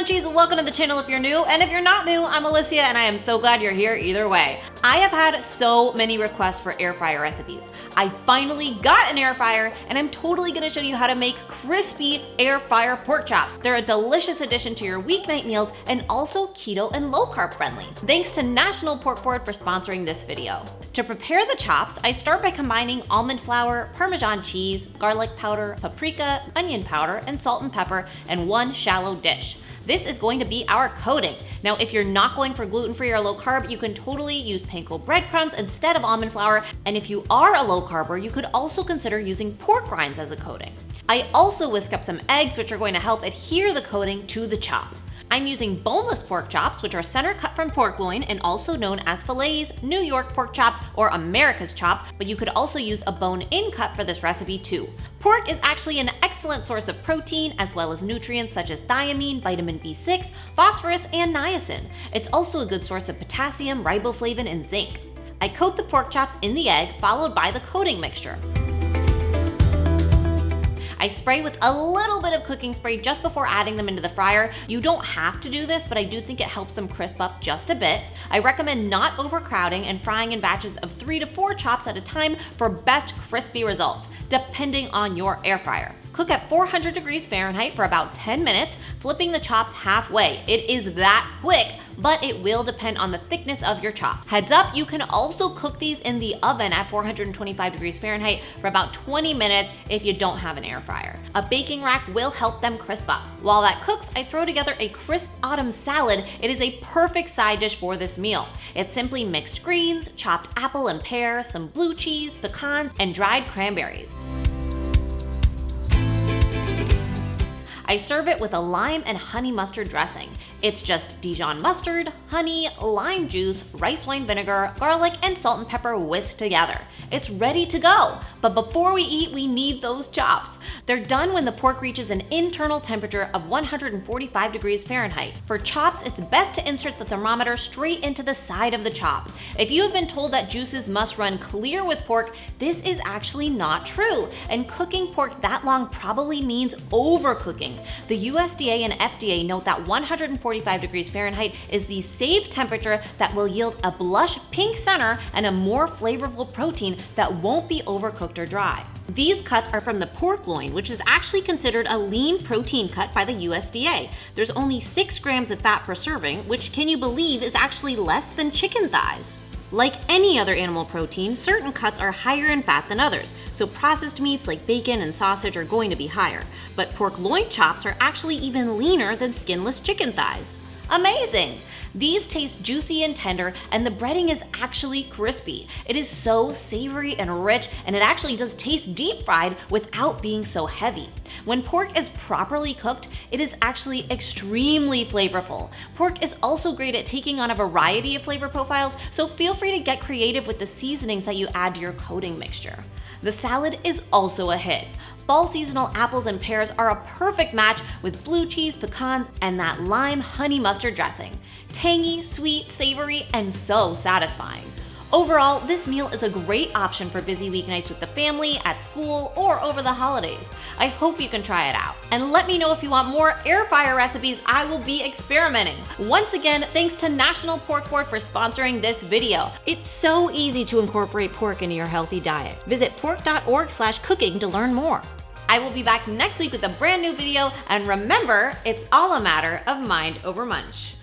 Munchies, welcome to the channel if you're new, and if you're not new, I'm Alicia and I am so glad you're here either way. I have had so many requests for air fryer recipes. I finally got an air fryer and I'm totally gonna show you how to make crispy air fryer pork chops. They're a delicious addition to your weeknight meals and also keto and low carb friendly. Thanks to National Pork Board for sponsoring this video. To prepare the chops, I start by combining almond flour, Parmesan cheese, garlic powder, paprika, onion powder, and salt and pepper in one shallow dish. This is going to be our coating. Now, if you're not going for gluten-free or low carb, you can totally use panko breadcrumbs instead of almond flour. And if you are a low carber, you could also consider using pork rinds as a coating. I also whisk up some eggs, which are going to help adhere the coating to the chop. I'm using boneless pork chops, which are center cut from pork loin and also known as fillets, New York pork chops, or America's chop, but you could also use a bone-in cut for this recipe too. Pork is actually an excellent source of protein as well as nutrients such as thiamine, vitamin B6, phosphorus, and niacin. It's also a good source of potassium, riboflavin, and zinc. I coat the pork chops in the egg, followed by the coating mixture. I spray with a little bit of cooking spray just before adding them into the fryer. You don't have to do this, but I do think it helps them crisp up just a bit. I recommend not overcrowding and frying in batches of 3 to 4 chops at a time for best crispy results, depending on your air fryer. Cook at 400 degrees Fahrenheit for about 10 minutes, flipping the chops halfway. It is that quick, but it will depend on the thickness of your chop. Heads up, you can also cook these in the oven at 425 degrees Fahrenheit for about 20 minutes if you don't have an air fryer. A baking rack will help them crisp up. While that cooks, I throw together a crisp autumn salad. It is a perfect side dish for this meal. It's simply mixed greens, chopped apple and pear, some blue cheese, pecans, and dried cranberries. I serve it with a lime and honey mustard dressing. It's just Dijon mustard, honey, lime juice, rice wine vinegar, garlic, and salt and pepper whisked together. It's ready to go. But before we eat, we need those chops. They're done when the pork reaches an internal temperature of 145 degrees Fahrenheit. For chops, it's best to insert the thermometer straight into the side of the chop. If you have been told that juices must run clear with pork, this is actually not true. And cooking pork that long probably means overcooking. The USDA and FDA note that 145 degrees Fahrenheit is the safe temperature that will yield a blush pink center and a more flavorful protein that won't be overcooked or dry. These cuts are from the pork loin, which is actually considered a lean protein cut by the USDA. There's only 6 grams of fat per serving, which, can you believe, is actually less than chicken thighs. Like any other animal protein, certain cuts are higher in fat than others, so processed meats like bacon and sausage are going to be higher. But pork loin chops are actually even leaner than skinless chicken thighs. Amazing! These taste juicy and tender, and the breading is actually crispy. It is so savory and rich, and it actually does taste deep fried without being so heavy. When pork is properly cooked, it is actually extremely flavorful. Pork is also great at taking on a variety of flavor profiles, so feel free to get creative with the seasonings that you add to your coating mixture. The salad is also a hit. Fall seasonal apples and pears are a perfect match with blue cheese, pecans, and that lime honey mustard dressing. Tangy, sweet, savory, and so satisfying. Overall, this meal is a great option for busy weeknights with the family, at school, or over the holidays. I hope you can try it out. And let me know if you want more air fryer recipes. I will be experimenting. Once again, thanks to National Pork Board for sponsoring this video. It's so easy to incorporate pork into your healthy diet. Visit pork.org/cooking to learn more. I will be back next week with a brand new video, and remember, it's all a matter of mind over munch.